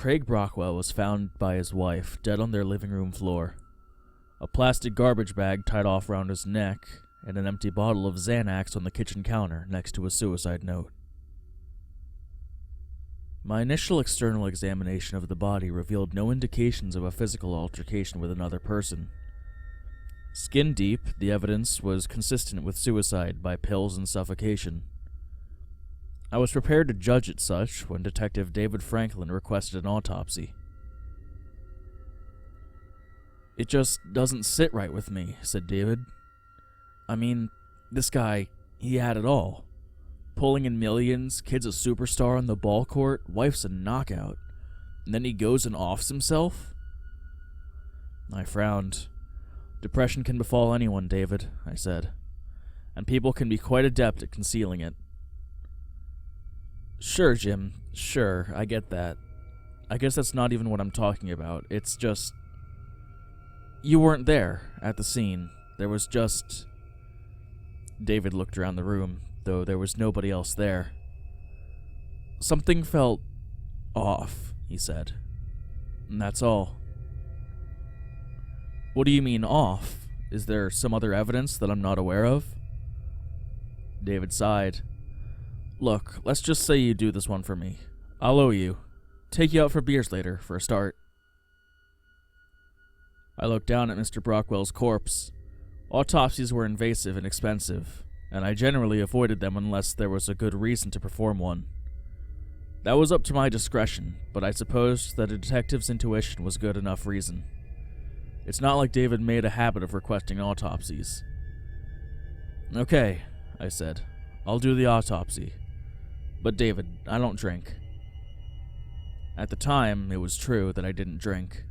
Craig Brockwell was found by his wife, dead on their living room floor. A plastic garbage bag tied off around his neck, and an empty bottle of Xanax on the kitchen counter next to a suicide note. My initial external examination of the body revealed no indications of a physical altercation with another person. Skin deep, the evidence was consistent with suicide by pills and suffocation. I was prepared to judge it such when Detective David Franklin requested an autopsy. "It just doesn't sit right with me," said David. "I mean, this guy, he had it all. Pulling in millions, kid's a superstar on the ball court, wife's a knockout, and then he goes and offs himself?" I frowned. "Depression can befall anyone, David," I said, "and people can be quite adept at concealing it." "Sure, Jim, sure, I get that. I guess that's not even what I'm talking about. It's just... you weren't there, at the scene. There was just..." David looked around the room, though there was nobody else there. "Something felt off," he said. "And that's all." "What do you mean, off? Is there some other evidence that I'm not aware of?" David sighed. "Look, let's just say you do this one for me. I'll owe you. Take you out for beers later, for a start." I looked down at Mr. Brockwell's corpse. Autopsies were invasive and expensive, and I generally avoided them unless there was a good reason to perform one. That was up to my discretion, but I supposed that a detective's intuition was good enough reason. It's not like David made a habit of requesting autopsies. "Okay," I said. "I'll do the autopsy. But David, I don't drink." At the time, it was true that I didn't drink.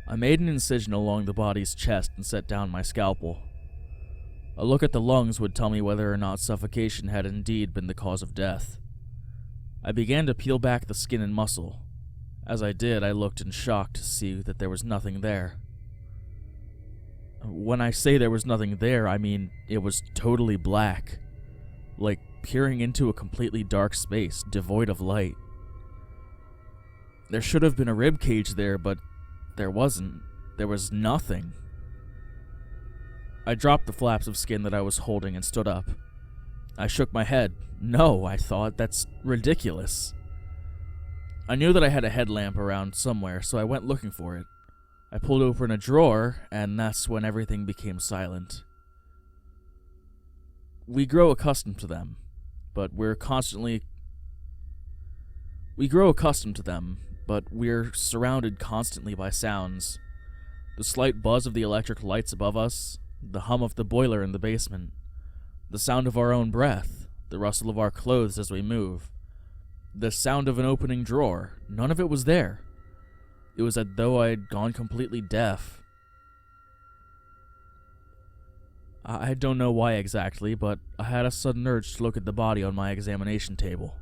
I made an incision along the body's chest and set down my scalpel. A look at the lungs would tell me whether or not suffocation had indeed been the cause of death. I began to peel back the skin and muscle. As I did, I looked in shock to see that there was nothing there. When I say there was nothing there, I mean it was totally black, like peering into a completely dark space, devoid of light. There should have been a rib cage there, but there wasn't. There was nothing. I dropped the flaps of skin that I was holding and stood up. I shook my head. No, I thought, that's ridiculous. I knew that I had a headlamp around somewhere, so I went looking for it. I pulled open a drawer, and that's when everything became silent. We grow accustomed to them, but we're surrounded constantly by sounds. The slight buzz of the electric lights above us, the hum of the boiler in the basement, the sound of our own breath, the rustle of our clothes as we move, the sound of an opening drawer. None of it was there. It was as though I had gone completely deaf. I don't know why exactly, but I had a sudden urge to look at the body on my examination table.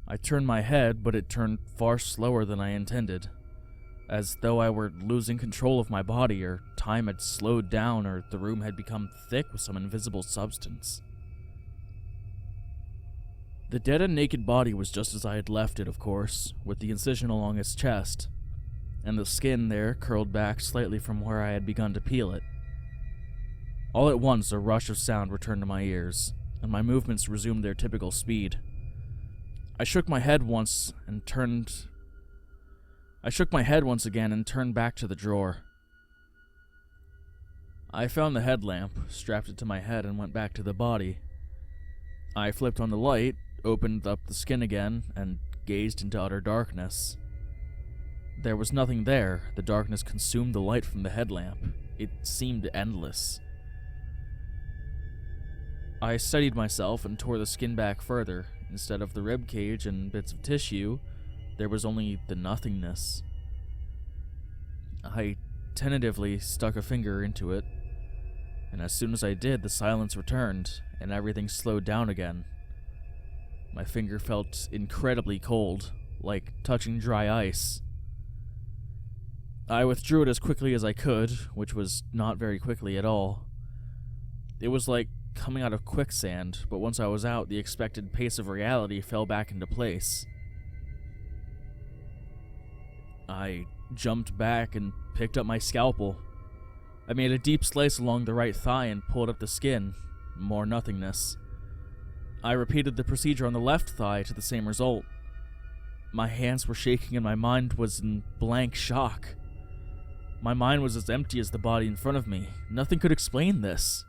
I turned my head, but it turned far slower than I intended, as though I were losing control of my body, or time had slowed down, or the room had become thick with some invisible substance. The dead and naked body was just as I had left it, of course, with the incision along its chest, and the skin there curled back slightly from where I had begun to peel it. All at once, a rush of sound returned to my ears, and my movements resumed their typical speed. I shook my head once again and turned back to the drawer. I found the headlamp, strapped it to my head, and went back to the body. I flipped on the light, opened up the skin again, and gazed into utter darkness. There was nothing there. The darkness consumed the light from the headlamp. It seemed endless. I steadied myself and tore the skin back further. Instead of the rib cage and bits of tissue, there was only the nothingness. I tentatively stuck a finger into it, and as soon as I did, the silence returned, and everything slowed down again. My finger felt incredibly cold, like touching dry ice. I withdrew it as quickly as I could, which was not very quickly at all. It was like coming out of quicksand, but once I was out, the expected pace of reality fell back into place. I jumped back and picked up my scalpel. I made a deep slice along the right thigh and pulled up the skin. More nothingness. I repeated the procedure on the left thigh to the same result. My hands were shaking and my mind was in blank shock. My mind was as empty as the body in front of me. Nothing could explain this.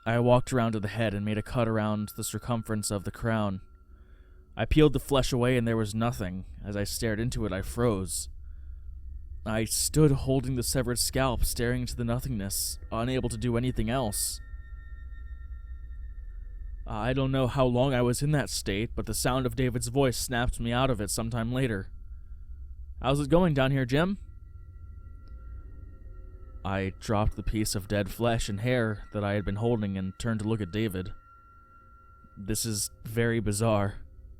I walked around to the head and made a cut around the circumference of the crown. I peeled the flesh away and there was nothing. As I stared into it, I froze. I stood holding the severed scalp, staring into the nothingness, unable to do anything else. I don't know how long I was in that state, but the sound of David's voice snapped me out of it sometime later. "How's it going down here, Jim?" I dropped the piece of dead flesh and hair that I had been holding and turned to look at David. This is very bizarre.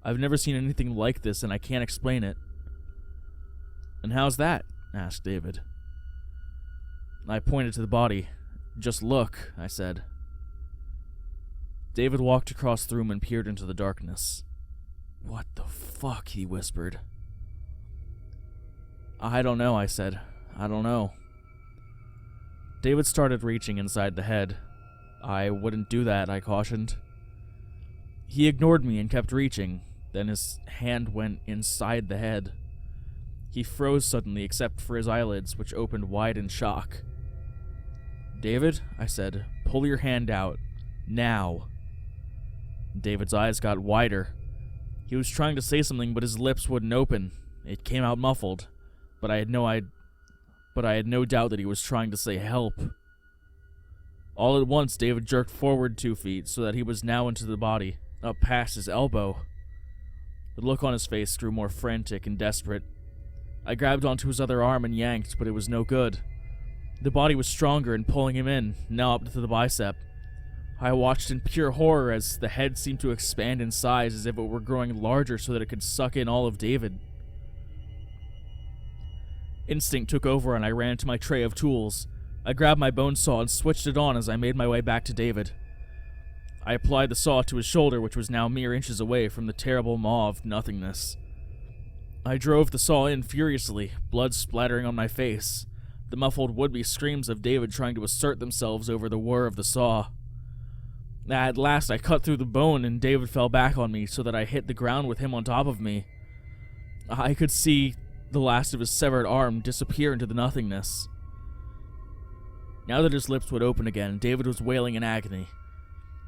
I've never seen anything like this and I can't explain it. "And how's that?" asked David. I pointed to the body. "Just look," I said. David walked across the room and peered into the darkness. "What the fuck?" he whispered. "I don't know," I said. "I don't know." David started reaching inside the head. "I wouldn't do that," I cautioned. He ignored me and kept reaching. Then his hand went inside the head. He froze suddenly except for his eyelids, which opened wide in shock. "David," I said, "pull your hand out. Now." David's eyes got wider. He was trying to say something, but his lips wouldn't open. It came out muffled, but I had no doubt that he was trying to say help. All at once, David jerked forward 2 feet so that he was now into the body, up past his elbow. The look on his face grew more frantic and desperate. I grabbed onto his other arm and yanked, but it was no good. The body was stronger and pulling him in, now up to the bicep. I watched in pure horror as the head seemed to expand in size as if it were growing larger so that it could suck in all of David. Instinct took over and I ran to my tray of tools. I grabbed my bone saw and switched it on as I made my way back to David. I applied the saw to his shoulder, which was now mere inches away from the terrible maw of nothingness. I drove the saw in furiously, blood splattering on my face, the muffled would-be screams of David trying to assert themselves over the whir of the saw. At last I cut through the bone and David fell back on me so that I hit the ground with him on top of me. I could see the last of his severed arm disappear into the nothingness. Now that his lips would open again, David was wailing in agony.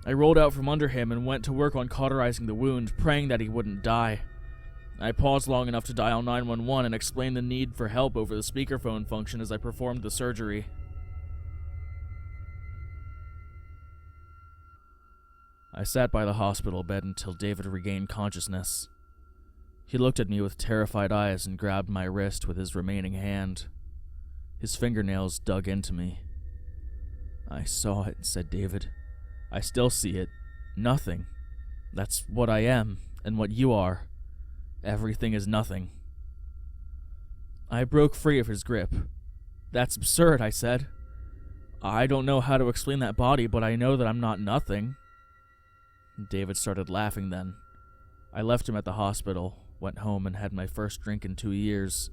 I rolled out from under him and went to work on cauterizing the wound, praying that he wouldn't die. I paused long enough to dial 911 and explain the need for help over the speakerphone function as I performed the surgery. I sat by the hospital bed until David regained consciousness. He looked at me with terrified eyes and grabbed my wrist with his remaining hand. His fingernails dug into me. "I saw it," said David. "I still see it. Nothing. That's what I am, and what you are. Everything is nothing." I broke free of his grip. "That's absurd," I said. "I don't know how to explain that body, but I know that I'm not nothing." David started laughing then. I left him at the hospital, went home, and had my first drink in 2 years.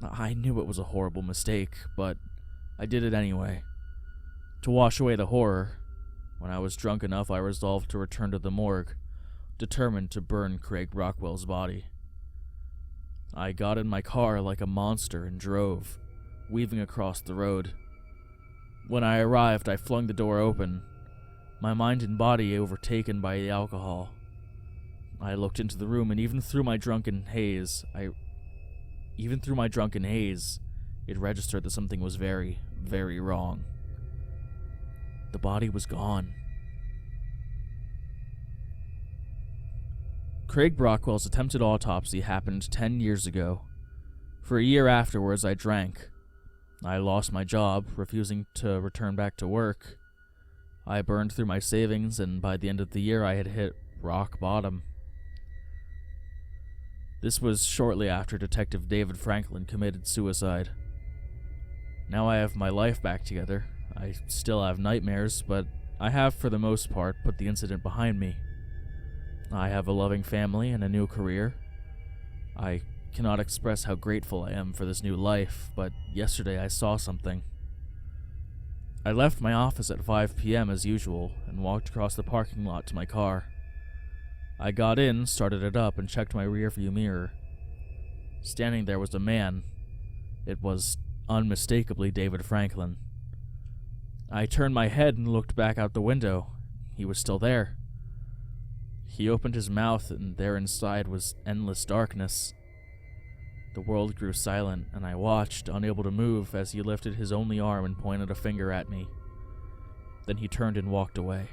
I knew it was a horrible mistake, but I did it anyway. To wash away the horror, when I was drunk enough, I resolved to return to the morgue, determined to burn Craig Rockwell's body. I got in my car like a monster and drove, weaving across the road. When I arrived, I flung the door open, my mind and body overtaken by the alcohol. I looked into the room, and even through my drunken haze, it registered that something was very, very wrong. The body was gone. Craig Brockwell's attempted autopsy happened 10 years ago. For a year afterwards, I drank. I lost my job, refusing to return back to work. I burned through my savings, and by the end of the year, I had hit rock bottom. This was shortly after Detective David Franklin committed suicide. Now I have my life back together. I still have nightmares, but I have, for the most part, put the incident behind me. I have a loving family and a new career. I cannot express how grateful I am for this new life, but yesterday I saw something. I left my office at 5 p.m. as usual and walked across the parking lot to my car. I got in, started it up, and checked my rearview mirror. Standing there was a man. It was unmistakably David Franklin. I turned my head and looked back out the window. He was still there. He opened his mouth, and there inside was endless darkness. The world grew silent, and I watched, unable to move, as he lifted his only arm and pointed a finger at me. Then he turned and walked away.